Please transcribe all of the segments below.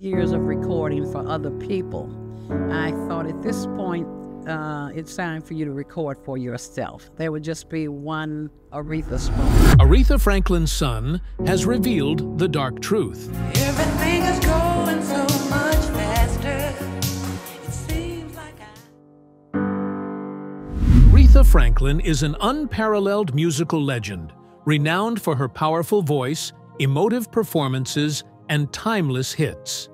years of recording for other people, I thought at this point, it's time for you to record for yourself. There would just be one Aretha song. Aretha Franklin's son has revealed the dark truth. Everything is going so much faster. It seems like Aretha Franklin is an unparalleled musical legend, renowned for her powerful voice, emotive performances, and timeless hits.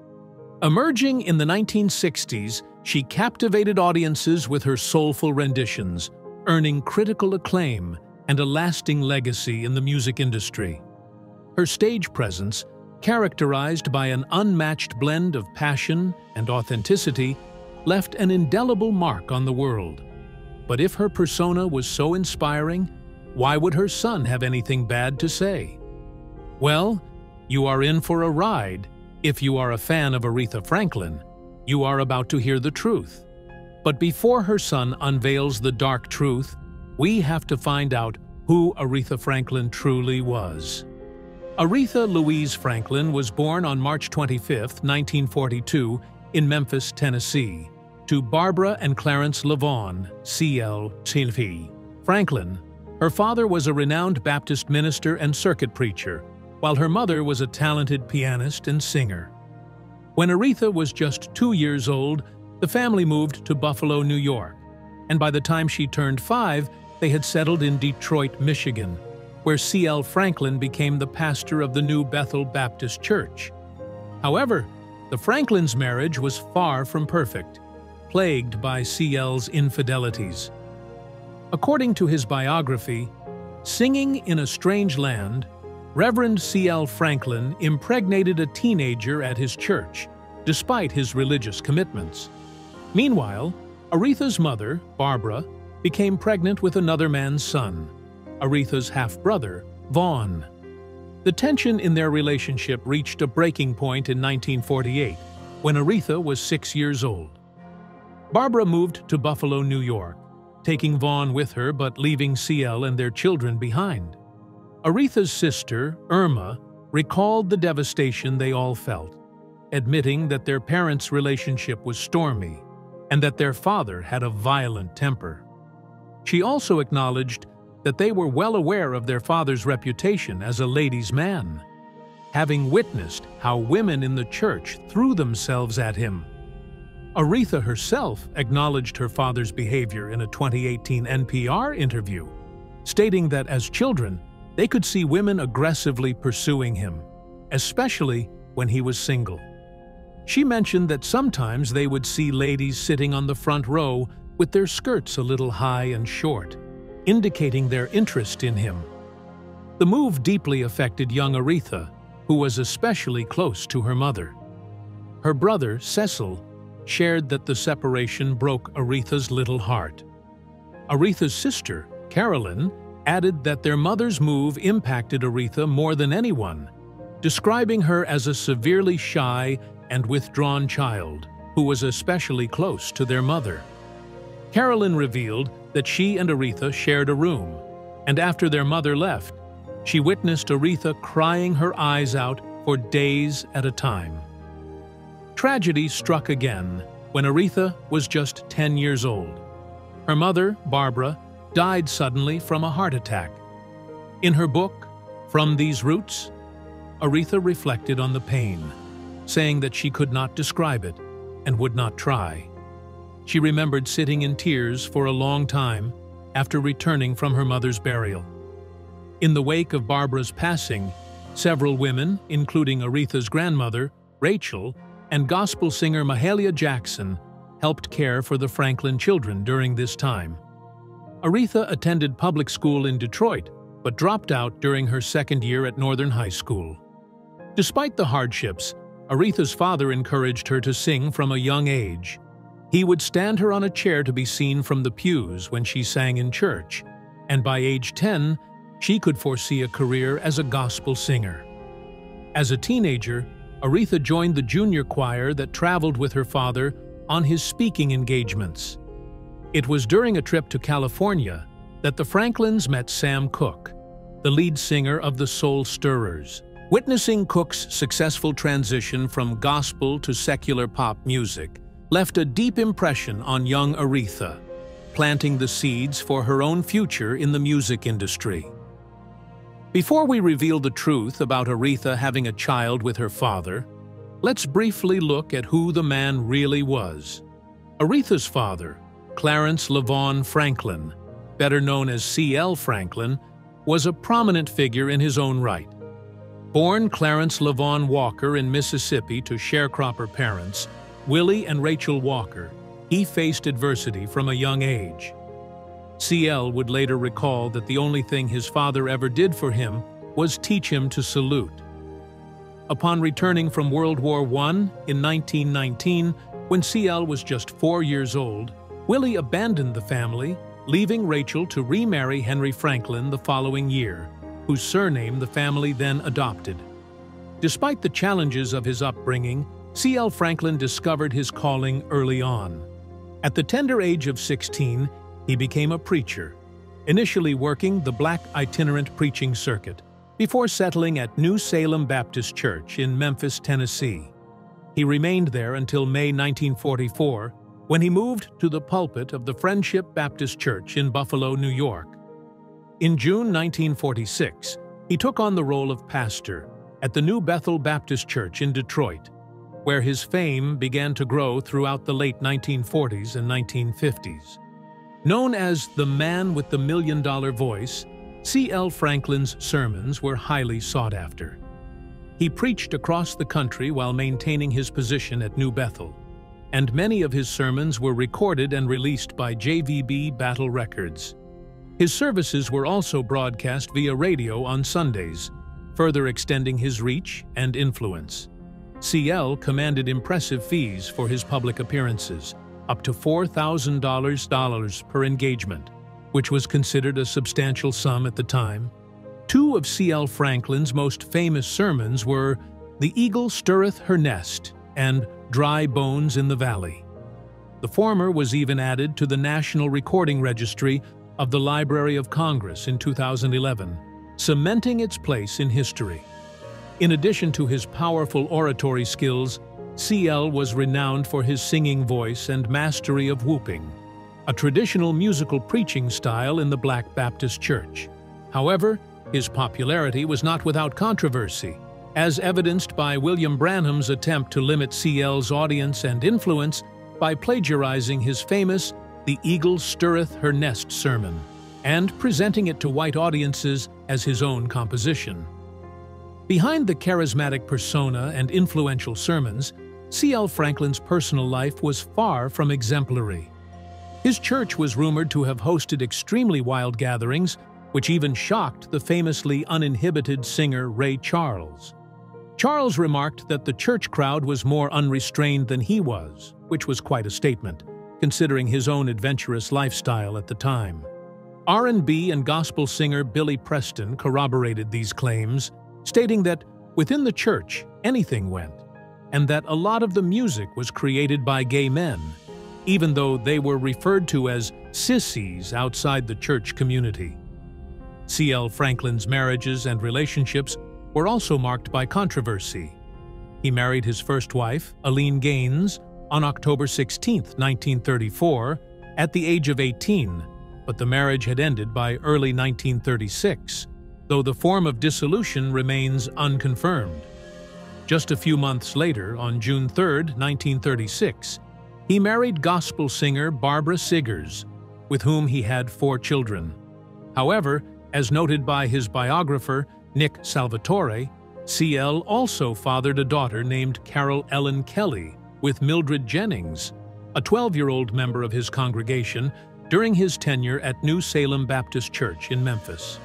Emerging in the 1960s, she captivated audiences with her soulful renditions, earning critical acclaim and a lasting legacy in the music industry. Her stage presence, characterized by an unmatched blend of passion and authenticity, left an indelible mark on the world. But if her persona was so inspiring, why would her son have anything bad to say? Well, you are in for a ride. If you are a fan of Aretha Franklin, you are about to hear the truth. But before her son unveils the dark truth, we have to find out who Aretha Franklin truly was. Aretha Louise Franklin was born on March 25, 1942, in Memphis, Tennessee, to Barbara and Clarence LaVaughn, C.L. Franklin. Her father was a renowned Baptist minister and circuit preacher, while her mother was a talented pianist and singer. When Aretha was just 2 years old, the family moved to Buffalo, New York, and by the time she turned 5, they had settled in Detroit, Michigan, where C.L. Franklin became the pastor of the New Bethel Baptist Church. However, the Franklins' marriage was far from perfect, plagued by C.L.'s infidelities. According to his biography, "Singing in a Strange Land," Reverend C.L. Franklin impregnated a teenager at his church, despite his religious commitments. Meanwhile, Aretha's mother, Barbara, became pregnant with another man's son, Aretha's half-brother, Vaughn. The tension in their relationship reached a breaking point in 1948, when Aretha was 6 years old. Barbara moved to Buffalo, New York, taking Vaughn with her but leaving C.L. and their children behind. Aretha's sister, Irma, recalled the devastation they all felt, admitting that their parents' relationship was stormy and that their father had a violent temper. She also acknowledged that they were well aware of their father's reputation as a ladies' man, having witnessed how women in the church threw themselves at him. Aretha herself acknowledged her father's behavior in a 2018 NPR interview, stating that as children, they could see women aggressively pursuing him, especially when he was single. She mentioned that sometimes they would see ladies sitting on the front row with their skirts a little high and short, indicating their interest in him. The move deeply affected young Aretha, who was especially close to her mother. Her brother, Cecil, shared that the separation broke Aretha's little heart. Aretha's sister, Carolyn, added that their mother's move impacted Aretha more than anyone, describing her as a severely shy and withdrawn child who was especially close to their mother. Carolyn revealed that she and Aretha shared a room, and after their mother left, she witnessed Aretha crying her eyes out for days at a time. Tragedy struck again when Aretha was just 10 years old. Her mother, Barbara, died suddenly from a heart attack. In her book, From These Roots, Aretha reflected on the pain, saying that she could not describe it and would not try. She remembered sitting in tears for a long time after returning from her mother's burial. In the wake of Barbara's passing, several women, including Aretha's grandmother, Rachel, and gospel singer Mahalia Jackson, helped care for the Franklin children during this time. Aretha attended public school in Detroit, but dropped out during her second year at Northern High School. Despite the hardships, Aretha's father encouraged her to sing from a young age. He would stand her on a chair to be seen from the pews when she sang in church, and by age 10, she could foresee a career as a gospel singer. As a teenager, Aretha joined the junior choir that traveled with her father on his speaking engagements. It was during a trip to California that the Franklins met Sam Cooke, the lead singer of the Soul Stirrers, Witnessing Cook's successful transition from gospel to secular pop music left a deep impression on young Aretha, planting the seeds for her own future in the music industry. Before we reveal the truth about Aretha having a child with her father, let's briefly look at who the man really was. Aretha's father, Clarence LaVaughn Franklin, better known as C.L. Franklin, was a prominent figure in his own right. Born Clarence LaVaughn Walker in Mississippi to sharecropper parents, Willie and Rachel Walker, he faced adversity from a young age. C.L. would later recall that the only thing his father ever did for him was teach him to salute. Upon returning from World War I in 1919, when C.L. was just 4 years old, Willie abandoned the family, leaving Rachel to remarry Henry Franklin the following year, whose surname the family then adopted. Despite the challenges of his upbringing, C.L. Franklin discovered his calling early on. At the tender age of 16, he became a preacher, initially working the black itinerant preaching circuit, before settling at New Salem Baptist Church in Memphis, Tennessee. He remained there until May 1944, when he moved to the pulpit of the Friendship Baptist Church in Buffalo, New York. In June 1946, he took on the role of pastor at the New Bethel Baptist Church in Detroit, where his fame began to grow throughout the late 1940s and 1950s. Known as the man with the million-dollar voice, C.L. Franklin's sermons were highly sought after. He preached across the country while maintaining his position at New Bethel, and many of his sermons were recorded and released by JVB Battle Records. His services were also broadcast via radio on Sundays, further extending his reach and influence. C.L. commanded impressive fees for his public appearances, up to $4,000 per engagement, which was considered a substantial sum at the time. Two of C.L. Franklin's most famous sermons were "The Eagle Stirreth Her Nest" and "Dry Bones in the Valley." The former was even added to the National Recording Registry of the Library of Congress in 2011, cementing its place in history. In addition to his powerful oratory skills, C.L. was renowned for his singing voice and mastery of whooping, a traditional musical preaching style in the Black Baptist Church. However, his popularity was not without controversy, as evidenced by William Branham's attempt to limit C.L.'s audience and influence by plagiarizing his famous "The Eagle Stirreth Her Nest" sermon and presenting it to white audiences as his own composition. Behind the charismatic persona and influential sermons, C.L. Franklin's personal life was far from exemplary. His church was rumored to have hosted extremely wild gatherings, which even shocked the famously uninhibited singer Ray Charles. Charles remarked that the church crowd was more unrestrained than he was, which was quite a statement, considering his own adventurous lifestyle at the time. R&B and gospel singer Billy Preston corroborated these claims, stating that within the church, anything went, and that a lot of the music was created by gay men, even though they were referred to as sissies outside the church community. C.L. Franklin's marriages and relationships were also marked by controversy. He married his first wife, Aline Gaines, on October 16, 1934, at the age of 18, but the marriage had ended by early 1936, though the form of dissolution remains unconfirmed. Just a few months later, on June 3, 1936, he married gospel singer Barbara Siggers, with whom he had 4 children. However, as noted by his biographer, Nick Salvatore, C.L. also fathered a daughter named Carol Ellen Kelly with Mildred Jennings, a 12-year-old member of his congregation, during his tenure at New Salem Baptist Church in Memphis.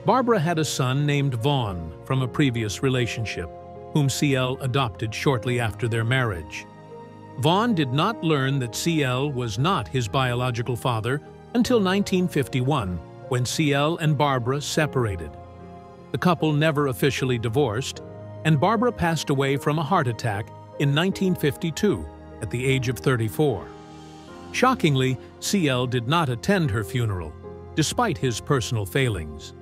Barbara had a son named Vaughn from a previous relationship, whom C.L. adopted shortly after their marriage. Vaughn did not learn that C.L. was not his biological father until 1951, when C.L. and Barbara separated. The couple never officially divorced, and Barbara passed away from a heart attack in 1952 at the age of 34. Shockingly, C.L. did not attend her funeral, despite his personal failings.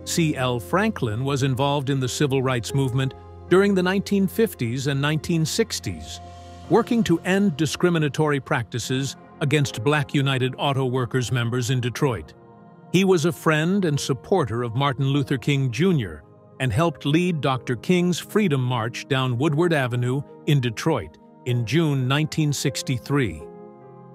C.L. Franklin was involved in the civil rights movement during the 1950s and 1960s, working to end discriminatory practices against Black United Auto Workers members in Detroit. He was a friend and supporter of Martin Luther King Jr. and helped lead Dr. King's Freedom March down Woodward Avenue in Detroit in June 1963.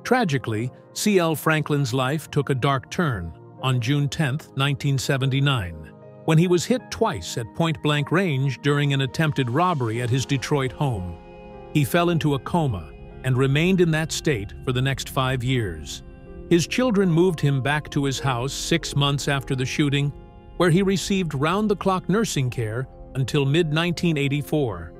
Tragically, C.L. Franklin's life took a dark turn on June 10, 1979, when he was hit twice at point-blank range during an attempted robbery at his Detroit home. He fell into a coma and remained in that state for the next 5 years. His children moved him back to his house 6 months after the shooting, where he received round-the-clock nursing care until mid-1984.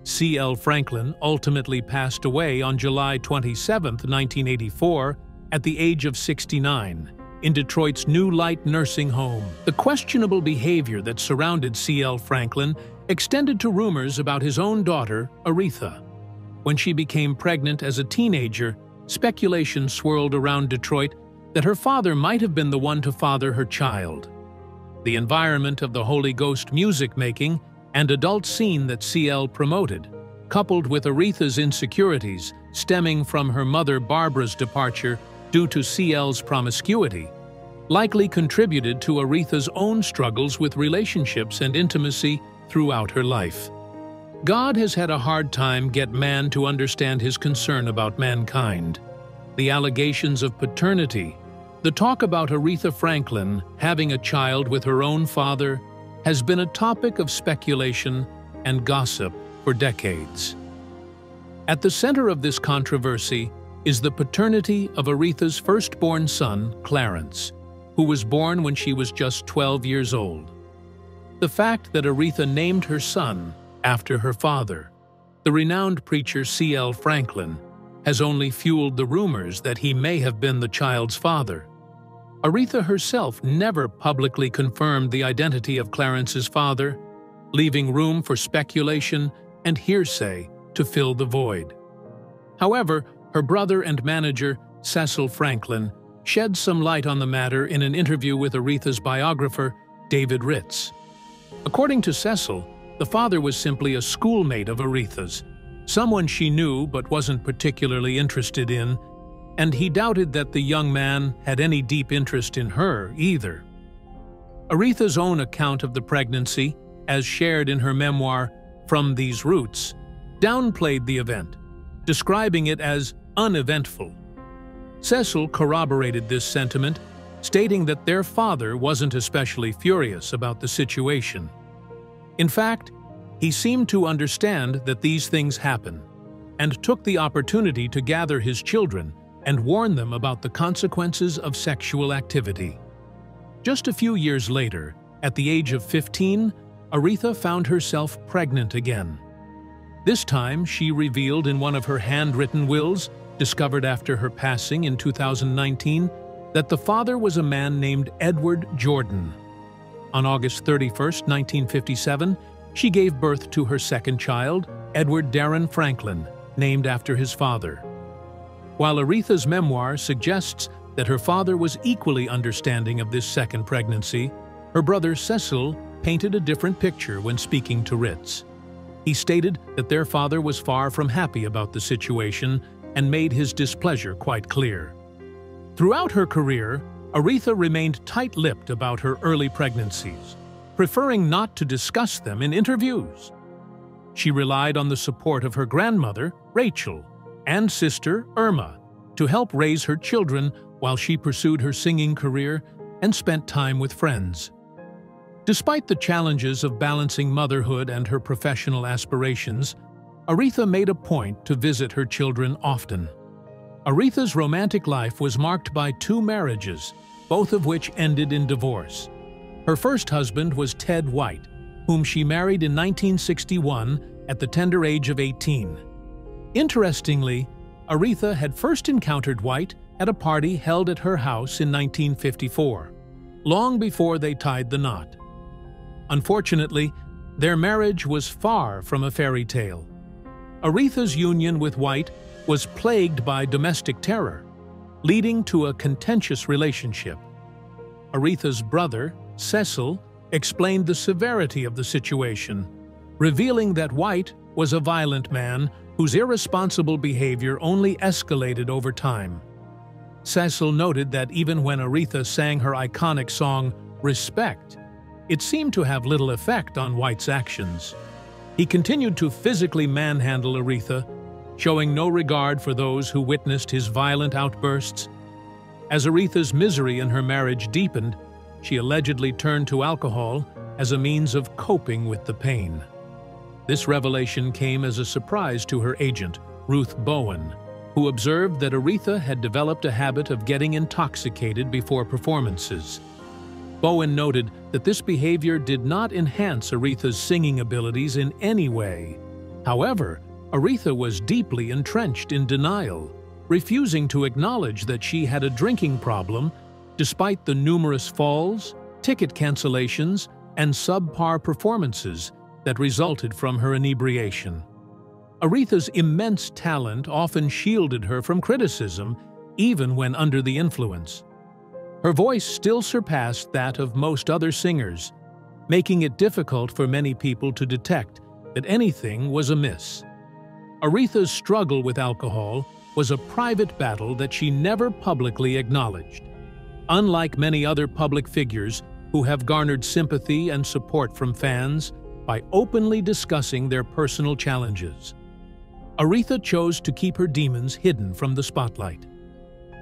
C.L. Franklin ultimately passed away on July 27, 1984, at the age of 69, in Detroit's New Light nursing home. The questionable behavior that surrounded C.L. Franklin extended to rumors about his own daughter, Aretha. When she became pregnant as a teenager, speculation swirled around Detroit that her father might have been the one to father her child. The environment of the Holy Ghost music-making and adult scene that C.L. promoted, coupled with Aretha's insecurities stemming from her mother Barbara's departure due to C.L.'s promiscuity, likely contributed to Aretha's own struggles with relationships and intimacy throughout her life. God has had a hard time get man to understand his concern about mankind. The allegations of paternity, the talk about Aretha Franklin having a child with her own father, has been a topic of speculation and gossip for decades. At the center of this controversy is the paternity of Aretha's firstborn son, Clarence, who was born when she was just 12 years old. The fact that Aretha named her son after her father, the renowned preacher C.L. Franklin, has only fueled the rumors that he may have been the child's father. Aretha herself never publicly confirmed the identity of Clarence's father, leaving room for speculation and hearsay to fill the void. However, her brother and manager, Cecil Franklin, shed some light on the matter in an interview with Aretha's biographer, David Ritz. According to Cecil, the father was simply a schoolmate of Aretha's, someone she knew but wasn't particularly interested in, and he doubted that the young man had any deep interest in her either. Aretha's own account of the pregnancy, as shared in her memoir, From These Roots, downplayed the event, describing it as uneventful. Cecil corroborated this sentiment, stating that their father wasn't especially furious about the situation. In fact, he seemed to understand that these things happen, and took the opportunity to gather his children and warn them about the consequences of sexual activity. Just a few years later, at the age of 15, Aretha found herself pregnant again. This time, she revealed in one of her handwritten wills, discovered after her passing in 2019, that the father was a man named Edward Jordan. On August 31, 1957, she gave birth to her second child, Edward Darren Franklin, named after his father. While Aretha's memoir suggests that her father was equally understanding of this second pregnancy, her brother Cecil painted a different picture when speaking to Ritz. He stated that their father was far from happy about the situation and made his displeasure quite clear. Throughout her career, Aretha remained tight-lipped about her early pregnancies, preferring not to discuss them in interviews. She relied on the support of her grandmother, Rachel, and sister, Irma, to help raise her children while she pursued her singing career and spent time with friends. Despite the challenges of balancing motherhood and her professional aspirations, Aretha made a point to visit her children often. Aretha's romantic life was marked by 2 marriages, both of which ended in divorce. Her first husband was Ted White, whom she married in 1961 at the tender age of 18. Interestingly, Aretha had first encountered White at a party held at her house in 1954, long before they tied the knot. Unfortunately, their marriage was far from a fairy tale. Aretha's union with White was plagued by domestic terror, leading to a contentious relationship. Aretha's brother, Cecil, explained the severity of the situation, revealing that White was a violent man whose irresponsible behavior only escalated over time. Cecil noted that even when Aretha sang her iconic song, Respect, it seemed to have little effect on White's actions. He continued to physically manhandle Aretha, showing no regard for those who witnessed his violent outbursts. As Aretha's misery in her marriage deepened, she allegedly turned to alcohol as a means of coping with the pain. This revelation came as a surprise to her agent, Ruth Bowen, who observed that Aretha had developed a habit of getting intoxicated before performances. Bowen noted that this behavior did not enhance Aretha's singing abilities in any way. However, Aretha was deeply entrenched in denial, refusing to acknowledge that she had a drinking problem despite the numerous falls, ticket cancellations, and subpar performances that resulted from her inebriation. Aretha's immense talent often shielded her from criticism, even when under the influence. Her voice still surpassed that of most other singers, making it difficult for many people to detect that anything was amiss. Aretha's struggle with alcohol was a private battle that she never publicly acknowledged. Unlike many other public figures who have garnered sympathy and support from fans by openly discussing their personal challenges, Aretha chose to keep her demons hidden from the spotlight.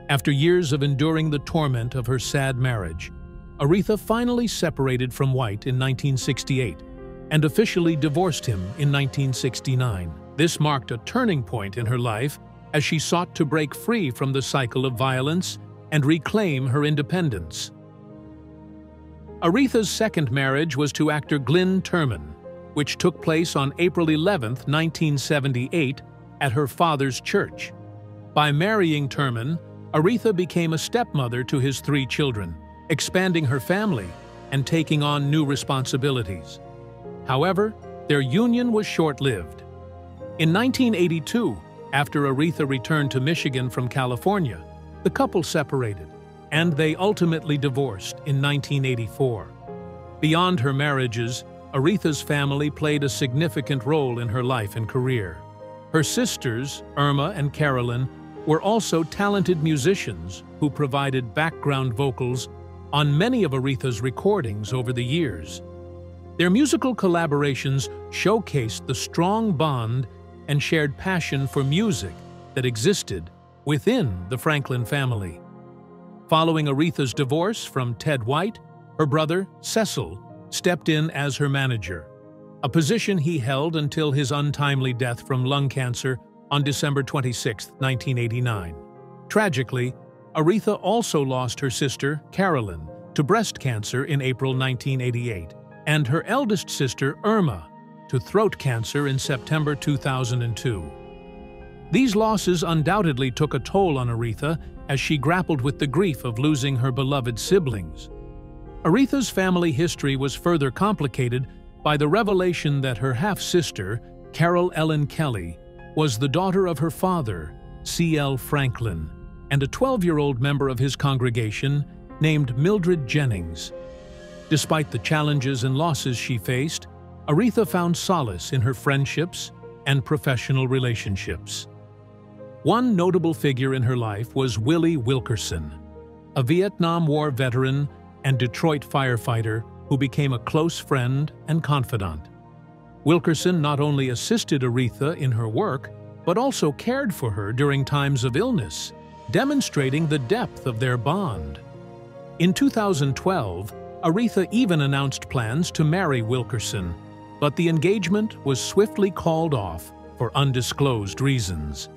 After years of enduring the torment of her sad marriage, Aretha finally separated from White in 1968 and officially divorced him in 1969. This marked a turning point in her life as she sought to break free from the cycle of violence and reclaim her independence. Aretha's second marriage was to actor Glyn Turman, which took place on April 11, 1978, at her father's church. By marrying Turman, Aretha became a stepmother to his 3 children, expanding her family and taking on new responsibilities. However, their union was short-lived. In 1982, after Aretha returned to Michigan from California, the couple separated, and they ultimately divorced in 1984. Beyond her marriages, Aretha's family played a significant role in her life and career. Her sisters, Irma and Carolyn, were also talented musicians who provided background vocals on many of Aretha's recordings over the years. Their musical collaborations showcased the strong bond and shared passion for music that existed within the Franklin family. Following Aretha's divorce from Ted White, her brother, Cecil, stepped in as her manager, a position he held until his untimely death from lung cancer on December 26, 1989. Tragically, Aretha also lost her sister, Carolyn, to breast cancer in April 1988, and her eldest sister, Irma, to throat cancer in September 2002. These losses undoubtedly took a toll on Aretha as she grappled with the grief of losing her beloved siblings. Aretha's family history was further complicated by the revelation that her half-sister, Carol Ellen Kelly, was the daughter of her father, C.L. Franklin, and a 12-year-old member of his congregation named Mildred Jennings. Despite the challenges and losses she faced, Aretha found solace in her friendships and professional relationships. One notable figure in her life was Willie Wilkerson, a Vietnam War veteran and Detroit firefighter who became a close friend and confidant. Wilkerson not only assisted Aretha in her work, but also cared for her during times of illness, demonstrating the depth of their bond. In 2012, Aretha even announced plans to marry Wilkerson, but the engagement was swiftly called off for undisclosed reasons.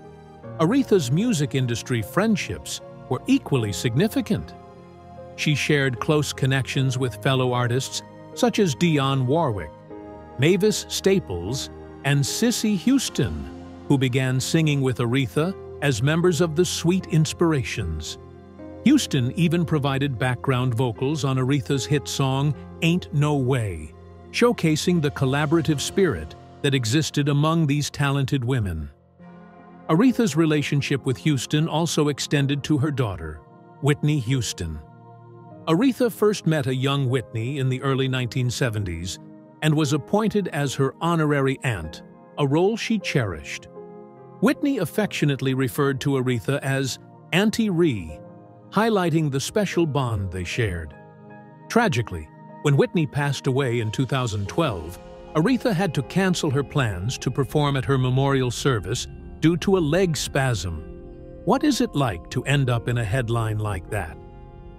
Aretha's music industry friendships were equally significant. She shared close connections with fellow artists such as Dionne Warwick, Mavis Staples, and Cissy Houston, who began singing with Aretha as members of the Sweet Inspirations. Houston even provided background vocals on Aretha's hit song, Ain't No Way, showcasing the collaborative spirit that existed among these talented women. Aretha's relationship with Houston also extended to her daughter, Whitney Houston. Aretha first met a young Whitney in the early 1970s and was appointed as her honorary aunt, a role she cherished. Whitney affectionately referred to Aretha as Auntie Ree, highlighting the special bond they shared. Tragically, when Whitney passed away in 2012, Aretha had to cancel her plans to perform at her memorial service due to a leg spasm. What is it like to end up in a headline like that?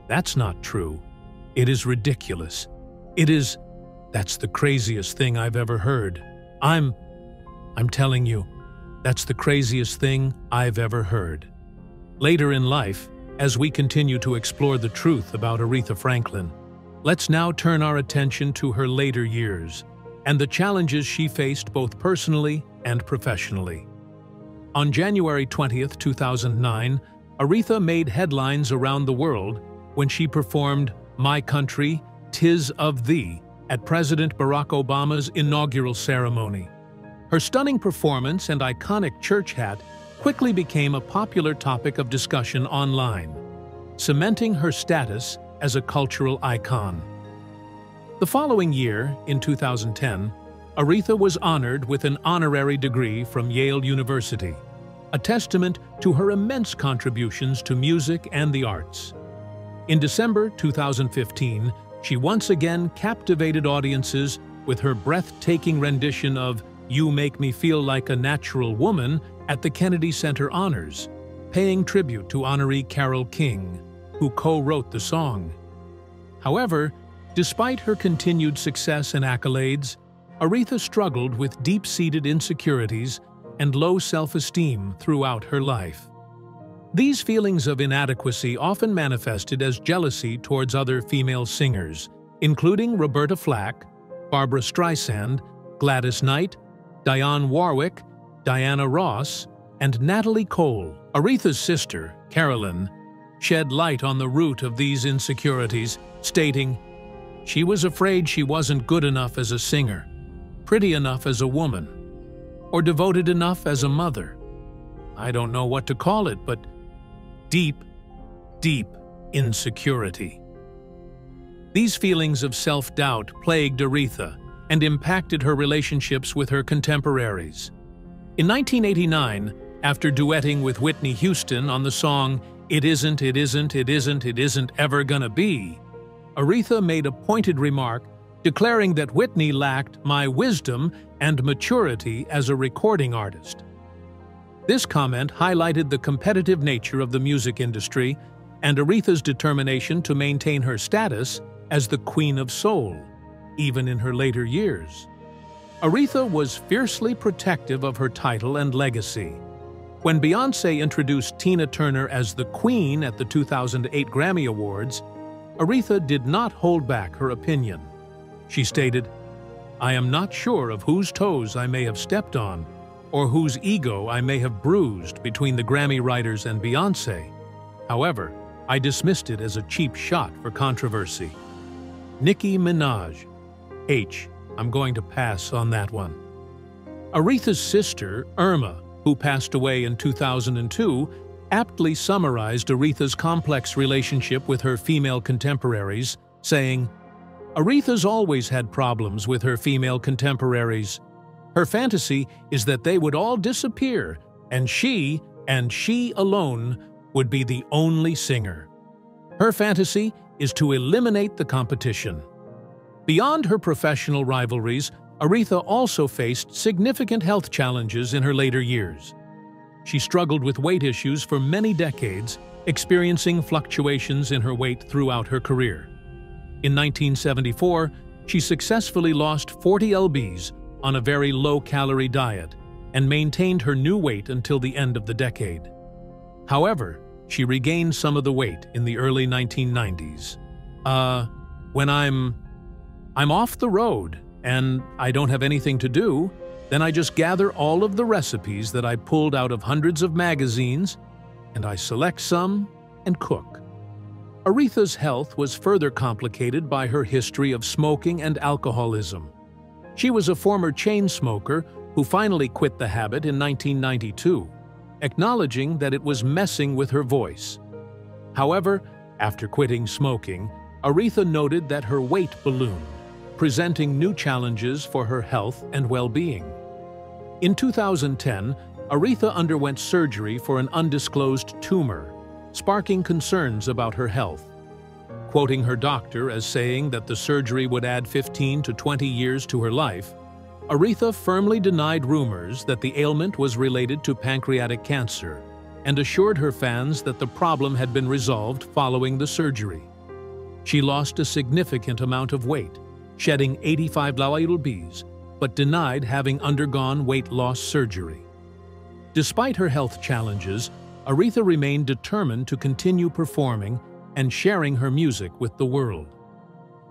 That's not true. It is ridiculous. That's the craziest thing I've ever heard. I'm telling you, that's the craziest thing I've ever heard. Later in life, as we continue to explore the truth about Aretha Franklin, let's now turn our attention to her later years and the challenges she faced both personally and professionally. On January 20th, 2009, Aretha made headlines around the world when she performed My Country, 'Tis of Thee at President Barack Obama's inaugural ceremony. Her stunning performance and iconic church hat quickly became a popular topic of discussion online, cementing her status as a cultural icon. The following year, in 2010, Aretha was honored with an honorary degree from Yale University, a testament to her immense contributions to music and the arts. In December 2015, she once again captivated audiences with her breathtaking rendition of You Make Me Feel Like a Natural Woman at the Kennedy Center Honors, paying tribute to honoree Carole King, who co-wrote the song. However, despite her continued success and accolades, Aretha struggled with deep-seated insecurities and low self-esteem throughout her life. These feelings of inadequacy often manifested as jealousy towards other female singers, including Roberta Flack, Barbra Streisand, Gladys Knight, Dionne Warwick, Diana Ross, and Natalie Cole. Aretha's sister, Carolyn, shed light on the root of these insecurities, stating, "She was afraid she wasn't good enough as a singer, pretty enough as a woman, or devoted enough as a mother. I don't know what to call it, but deep, deep insecurity." These feelings of self-doubt plagued Aretha and impacted her relationships with her contemporaries. In 1989, after duetting with Whitney Houston on the song It Isn't, It Isn't, It Isn't, It Isn't Ever Gonna Be, Aretha made a pointed remark declaring that Whitney lacked my wisdom and maturity as a recording artist. This comment highlighted the competitive nature of the music industry and Aretha's determination to maintain her status as the Queen of Soul, even in her later years. Aretha was fiercely protective of her title and legacy. When Beyoncé introduced Tina Turner as the Queen at the 2008 Grammy Awards, Aretha did not hold back her opinion. She stated, "I am not sure of whose toes I may have stepped on, or whose ego I may have bruised between the Grammy writers and Beyoncé. However, I dismissed it as a cheap shot for controversy." Nicki Minaj. I'm going to pass on that one. Aretha's sister, Irma, who passed away in 2002, aptly summarized Aretha's complex relationship with her female contemporaries, saying, "Aretha's always had problems with her female contemporaries. Her fantasy is that they would all disappear, and she alone, would be the only singer. Her fantasy is to eliminate the competition." Beyond her professional rivalries, Aretha also faced significant health challenges in her later years. She struggled with weight issues for many decades, experiencing fluctuations in her weight throughout her career. In 1974, she successfully lost 40 lbs on a very low-calorie diet and maintained her new weight until the end of the decade. However, she regained some of the weight in the early 1990s. When I'm off the road and I don't have anything to do, then I just gather all of the recipes that I pulled out of hundreds of magazines, and I select some and cook. Aretha's health was further complicated by her history of smoking and alcoholism. She was a former chain smoker who finally quit the habit in 1992, acknowledging that it was messing with her voice. However, after quitting smoking, Aretha noted that her weight ballooned, presenting new challenges for her health and well-being. In 2010, Aretha underwent surgery for an undisclosed tumor, sparking concerns about her health. Quoting her doctor as saying that the surgery would add 15 to 20 years to her life, Aretha firmly denied rumors that the ailment was related to pancreatic cancer and assured her fans that the problem had been resolved following the surgery. She lost a significant amount of weight, shedding 85 lbs, but denied having undergone weight loss surgery. Despite her health challenges, Aretha remained determined to continue performing and sharing her music with the world.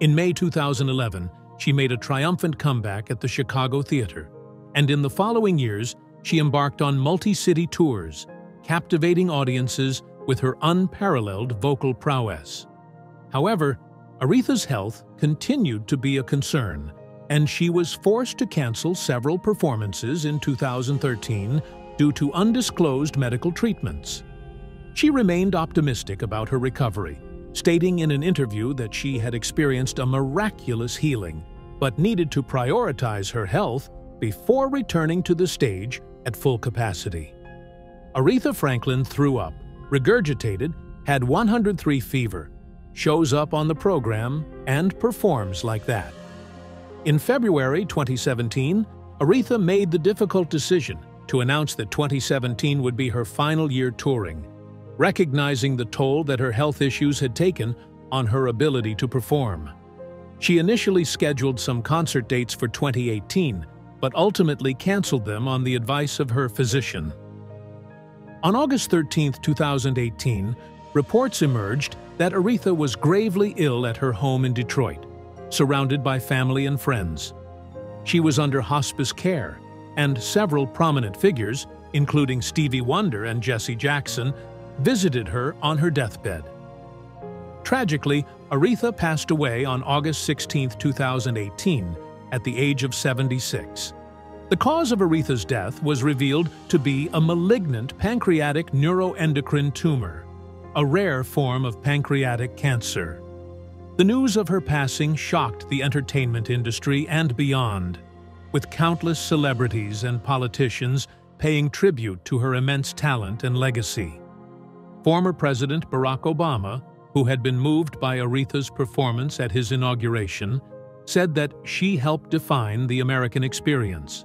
In May 2011, she made a triumphant comeback at the Chicago Theater, and in the following years, she embarked on multi-city tours, captivating audiences with her unparalleled vocal prowess. However, Aretha's health continued to be a concern, and she was forced to cancel several performances in 2013 due to undisclosed medical treatments. She remained optimistic about her recovery, stating in an interview that she had experienced a miraculous healing, but needed to prioritize her health before returning to the stage at full capacity. Aretha Franklin threw up, regurgitated, had 103 fever, shows up on the program, and performs like that. In February 2017, Aretha made the difficult decision to announce that 2017 would be her final year touring, recognizing the toll that her health issues had taken on her ability to perform. She initially scheduled some concert dates for 2018, but ultimately canceled them on the advice of her physician. On August 13, 2018, reports emerged that Aretha was gravely ill at her home in Detroit, surrounded by family and friends. She was under hospice care, and several prominent figures, including Stevie Wonder and Jesse Jackson, visited her on her deathbed. Tragically, Aretha passed away on August 16, 2018, at the age of 76. The cause of Aretha's death was revealed to be a malignant pancreatic neuroendocrine tumor, a rare form of pancreatic cancer. The news of her passing shocked the entertainment industry and beyond, with countless celebrities and politicians paying tribute to her immense talent and legacy. Former President Barack Obama, who had been moved by Aretha's performance at his inauguration, said that she helped define the American experience.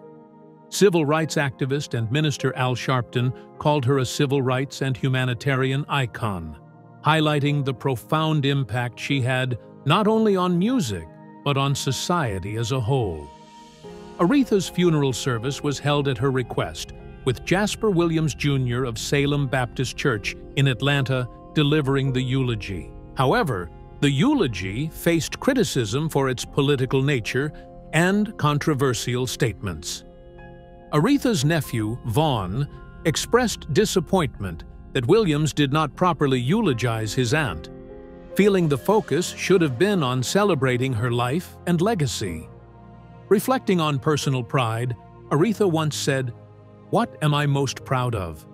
Civil rights activist and minister Al Sharpton called her a civil rights and humanitarian icon, highlighting the profound impact she had not only on music, but on society as a whole. Aretha's funeral service was held at her request, with Jasper Williams Jr. of Salem Baptist Church in Atlanta delivering the eulogy. However, the eulogy faced criticism for its political nature and controversial statements. Aretha's nephew, Vaughn, expressed disappointment that Williams did not properly eulogize his aunt, feeling the focus should have been on celebrating her life and legacy. Reflecting on personal pride, Aretha once said, "What am I most proud of?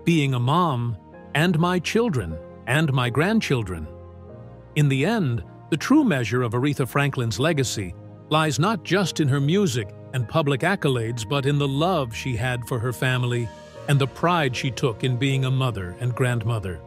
Being a mom, and my children, and my grandchildren." In the end, the true measure of Aretha Franklin's legacy lies not just in her music and public accolades, but in the love she had for her family and the pride she took in being a mother and grandmother.